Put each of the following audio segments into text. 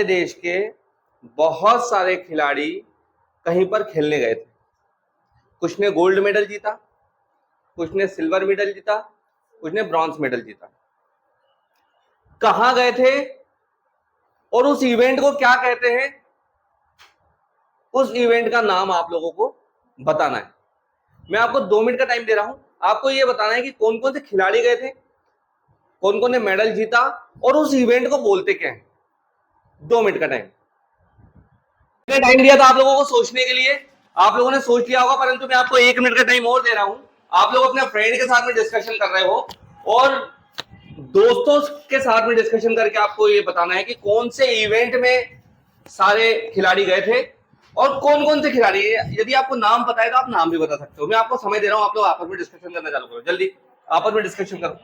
देश के बहुत सारे खिलाड़ी कहीं पर खेलने गए थे। कुछ ने गोल्ड मेडल जीता, कुछ ने सिल्वर मेडल जीता, कुछ ने ब्रॉन्ज मेडल जीता। कहां गए थे और उस इवेंट को क्या कहते हैं, उस इवेंट का नाम आप लोगों को बताना है। मैं आपको 2 मिनट का टाइम दे रहा हूं, आपको यह बताना है कि कौन कौन से खिलाड़ी गए थे, कौन कौन ने मेडल जीता और उस इवेंट को बोलते क्या है। 2 मिनट का टाइम दिया था आप लोगों को सोचने के लिए। आप लोगों ने सोच लिया होगा, परंतु मैं आपको 1 मिनट का टाइम और दे रहा हूं। आप लोग अपने फ्रेंड के साथ में डिस्कशन कर रहे हो और दोस्तों के साथ में डिस्कशन करके आपको ये बताना है कि कौन से इवेंट में सारे खिलाड़ी गए थे और कौन कौन से खिलाड़ी। यदि आपको नाम पता है तो आप नाम भी बता सकते हो। मैं आपको समय दे रहा हूं, आप लोग आपस में डिस्कशन करना चालू करो, जल्दी आपस में डिस्कशन करो।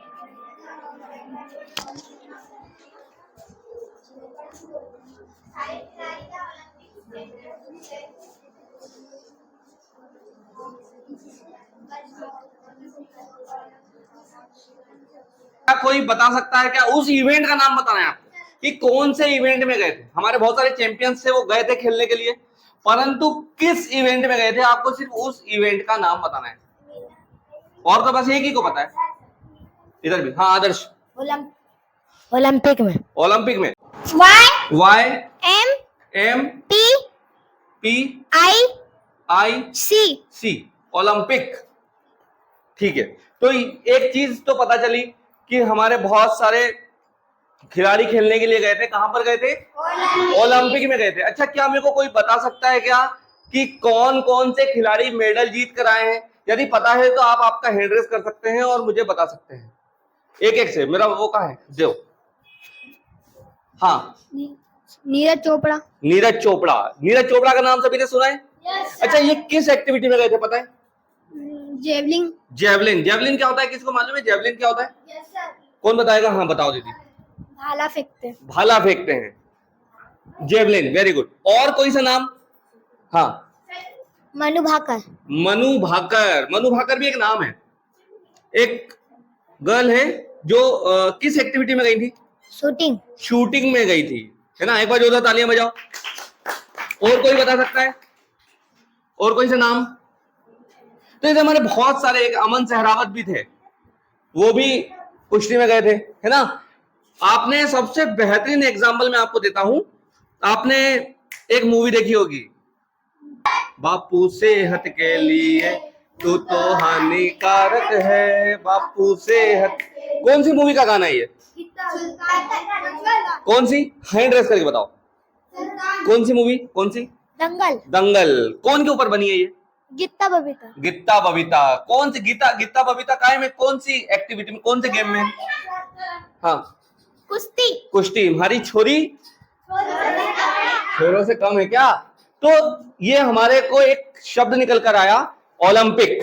क्या कोई बता सकता है क्या उस इवेंट का नाम बताना है आपको कि कौन से इवेंट में गए थे। हमारे बहुत सारे चैंपियंस थे, वो गए थे खेलने के लिए, परंतु किस इवेंट में गए थे आपको सिर्फ उस इवेंट का नाम बताना है। और तो बस एक ही को पता है। इधर भी, हाँ आदर्श। ओलंपिक में। ओलंपिक में Y M P I C Olympic. ठीक है, तो एक चीज तो पता चली कि हमारे बहुत सारे खिलाड़ी खेलने के लिए गए थे। कहां पर गए थे? ओलंपिक में गए थे। अच्छा, क्या मेरे को कोई बता सकता है क्या कि कौन कौन से खिलाड़ी मेडल जीत कर आए हैं? यदि पता है तो आप आपका हैंड रेस कर सकते हैं और मुझे बता सकते हैं एक एक से। मेरा वो कहाँ है, देव। हाँ, नीरज चोपड़ा। नीरज चोपड़ा का नाम सभी ने सुना है? अच्छा, ये किस एक्टिविटी में गए थे पता है? जेवलिन क्या होता है, किसको मालूम है जेवलिन क्या होता है? कौन बताएगा? हाँ बताओ दीदी। भाला फेंकते हैं, जेवलिन। Very good. और कोई सा नाम? हाँ, मनु भाकर भी एक नाम है। एक गर्ल है जो किस एक्टिविटी में गई थी? शूटिंग में गई थी, है ना। एक बार जोरदार तालियां बजाओ। और कोई बता सकता है? और कोई सा नाम? तो इधर हमारे बहुत सारे, एक अमन सहरावत भी थे, वो भी कुश्ती में गए थे, है ना। आपने सबसे बेहतरीन एग्जांपल मैं आपको देता हूं, आपने एक मूवी देखी होगी, बापू सेहत के लिए तू तो हानिकारक है, बापू सेहत। कौन सी मूवी का गाना है ये? कौन सी? हैंड रेस करके बताओ। कौन सी मूवी? कौन सी? दंगल। कौन के ऊपर बनी है ये? गित्ता बबीता। कौन सी गित्ता बबीता काय में? कौन सी एक्टिविटी में, कौन से गेम में? हाँ, कुश्ती। हमारी छोरों से कम है क्या? तो ये हमारे को एक शब्द निकल कर आया, ओलंपिक।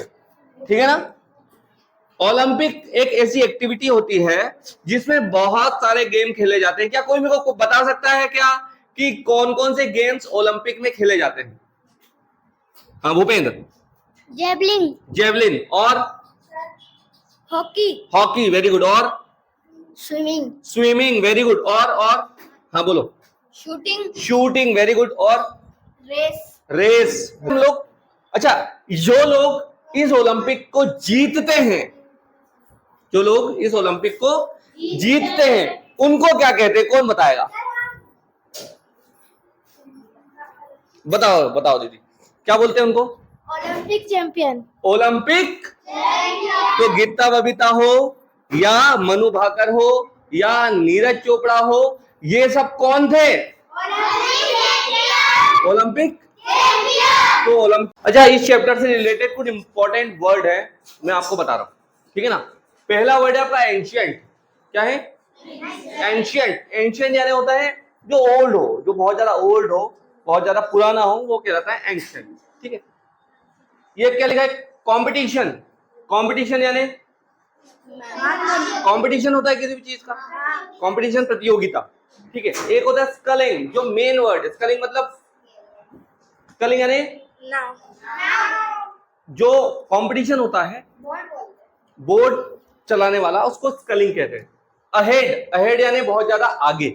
ठीक है ना। ओलंपिक एक ऐसी एक्टिविटी होती है जिसमें बहुत सारे गेम खेले जाते हैं। क्या कोई मेरे को बता सकता है क्या कि कौन कौन से गेम्स ओलंपिक में खेले जाते हैं? हाँ भूपेंद्र। जेवलिन और हॉकी। Very good. और स्विमिंग। Very good. और हाँ बोलो। शूटिंग। Very good. और रेस। लोग, अच्छा, जो लोग इस ओलंपिक को जीतते हैं, जो लोग इस ओलंपिक को जीतते हैं उनको क्या कहते हैं? कौन बताएगा? बताओ दीदी, क्या बोलते हैं उनको? Olympic champion. तो गित्ता बबीता हो या मनु भाकर हो या नीरज चोपड़ा हो, ये सब कौन थे? ओलंपिक। तो अच्छा, इस चैप्टर से रिलेटेड कुछ इंपॉर्टेंट वर्ड है, मैं आपको बता रहा हूं, ठीक है ना। पहला वर्ड है आपका एंशियंट। क्या है? एंशियंट यानी होता है जो ओल्ड हो, जो बहुत ज्यादा ओल्ड हो, बहुत ज्यादा पुराना हो, वो कहलाता है एंशियंट। ठीक है। ये क्या लिखा है? कंपटीशन यानी कंपटीशन होता है किसी भी चीज का, कंपटीशन प्रतियोगिता। ठीक है। एक होता है स्कलिंग, जो मेन वर्ड, स्कलिंग मतलब, स्कलिंग यानी जो कंपटीशन होता है बोर्ड चलाने वाला, उसको स्कलिंग कहते हैं। अहेड, अहेड यानी बहुत ज्यादा आगे,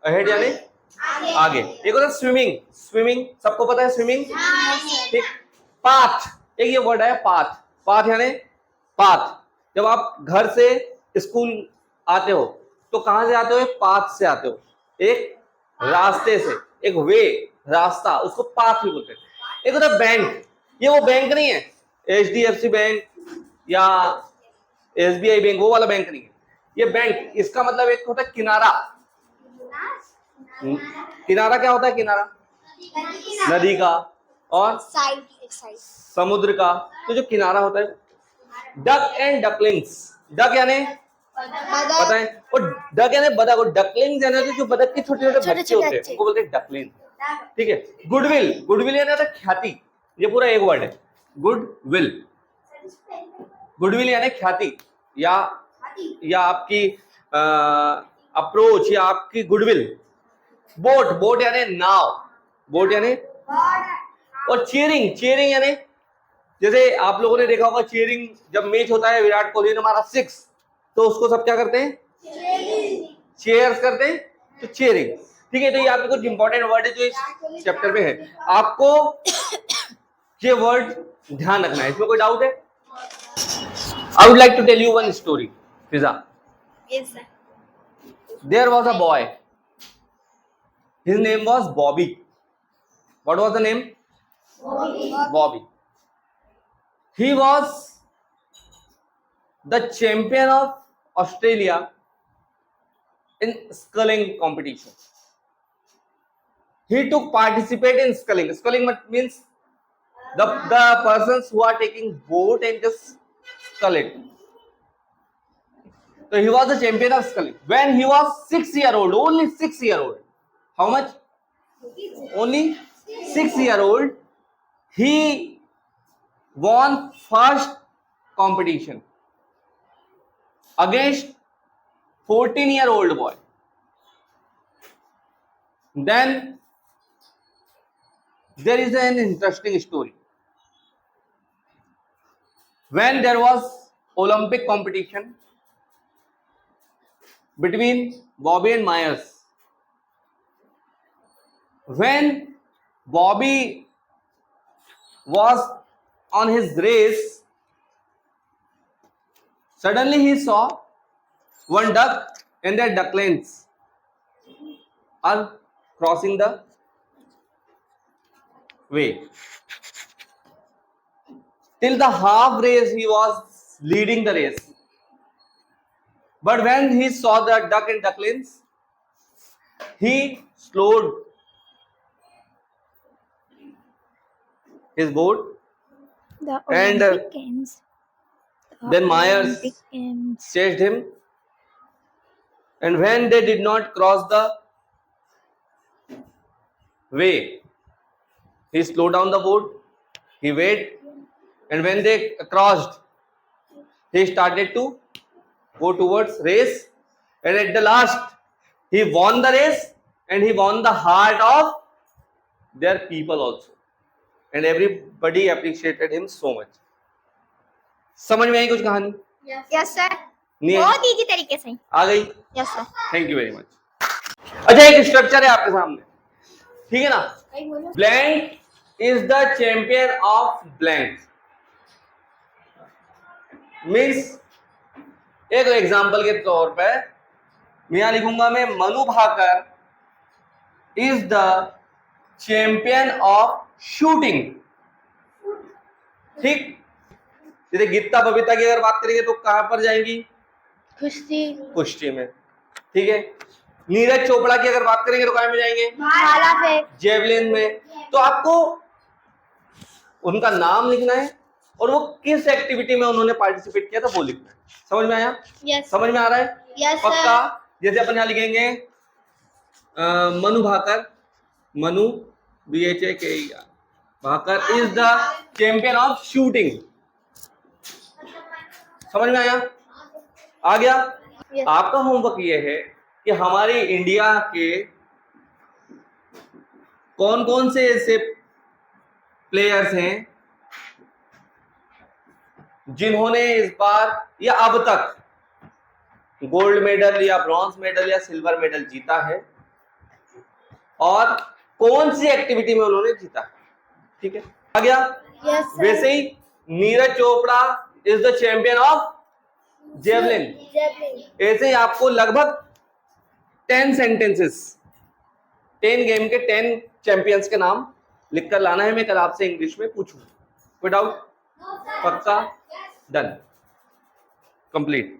अहेड यानी आगे। एक होता है स्विमिंग, स्विमिंग सबको पता है स्विमिंग, ठीक। पाथ, एक ये वर्ड है पाथ, पाथ यानी पाथ। जब आप घर से स्कूल आते हो तो कहां से आते हो? एक पाथ से आते हो, एक रास्ते से, एक वे, रास्ता, उसको पाथ भी बोलते हैं। एक होता है बैंक, ये वो बैंक नहीं है HDFC बैंक या SBI बैंक, वो वाला बैंक नहीं है ये बैंक। इसका मतलब एक होता है किनारा। किनारा क्या होता है? किनारा नदी का और साइड समुद्र का। तो जो किनारा होता है, डक एंड डकलिंग्स, डक यानी पता है, और डक यानी बतख, और डकलिंग्स यानी तो जो बतख के छोटे छोटे बच्चे होते हैं उनको बोलते हैं डकलिंग, ठीक है। गुडविल, गुडविल यानी होता है ख्याति, ये पूरा एक वर्ड है गुडविल। गुडविल यानी ख्याति या आपकी अप्रोच या आपकी गुडविल। बोट, बोट यानी नाव, बोट यानी, और चीयरिंग, चीयरिंग यानी जैसे आप लोगों ने देखा होगा चीयरिंग, जब मैच होता है विराट कोहली ने मारा 6 तो उसको सब क्या करते हैं? चीयर्स करते हैं, तो चीयरिंग, ठीक है। तो ये आपके कुछ इंपॉर्टेंट वर्ड है जो इस चैप्टर में है, आपको ये वर्ड ध्यान रखना है। इसमें कोई डाउट है? I would like to tell you one story. Fiza, there was a boy, his name was Bobby. What was the name? Bobby. He was the champion of Australia in sculling competition. He took participate in sculling. Sculling means the persons who are taking boat and just scull it. So he was the champion of sculling when he was 6-year-old, only 6-year-old. How much? Only 6-year-old. He won first competition against 14-year-old boy. Then there is an interesting story. When there was Olympic competition between Bobby and Myers, when Bobby was on his race, suddenly he saw one duck and their ducklings are crossing the way. Till the half race he was leading the race, but when he saw the duck and ducklings, he slowed his boat, and then Myers chased him, and when they did not cross the way, he slowed down the boat, he waited, and when they crossed, he started to go towards race, and at the last he won the race, and he won the heart of their people also, and everybody appreciated him so much. समझ में आई कुछ कहानी? Yes sir, नहीं आई? बहुत easy तरीके से आ गई? Yes sir. Thank you very much. अच्छा, एक स्ट्रक्चर है आपके सामने, ठीक है ना? Blank is the champion of blank, means एक एग्जाम्पल के तौर पर मैं यहां लिखूंगा, मैं Manu Bhaker is the champion of shooting, ठीक। जैसे गीता बबीता की अगर बात करेंगे तो कहां पर जाएंगी? कुश्ती, कुश्ती में, ठीक है। नीरज चोपड़ा की अगर बात करेंगे तो कहां में जाएंगे? भाला फेंक, जेवलिन में। तो आपको उनका नाम लिखना है और वो किस एक्टिविटी में उन्होंने पार्टिसिपेट किया था वो लिखना है। समझ में आया? yes, समझ में आ रहा है? yes, पक्का? जैसे अपन यहां लिखेंगे Manu Bhaker, Manu BHAKER, Bhaker is the champion of shooting. समझ में आया? आ गया? yes. आपका होमवर्क ये है कि हमारे इंडिया के कौन कौन से ऐसे प्लेयर्स हैं जिन्होंने इस बार या अब तक गोल्ड मेडल या ब्रॉन्ज मेडल या सिल्वर मेडल जीता है और कौन सी एक्टिविटी में उन्होंने जीता है। ठीक है, आ गया। Yes, sir. वैसे ही Neeraj Chopra is the champion of javelin. Javelin. ऐसे ही आपको लगभग 10 सेंटेंसेस 10 गेम के 10 चैंपियंस के नाम लिखकर लाना है। मैं कल आपसे इंग्लिश में पूछूंगा। कोई डाउट? पक्का? Done, complete.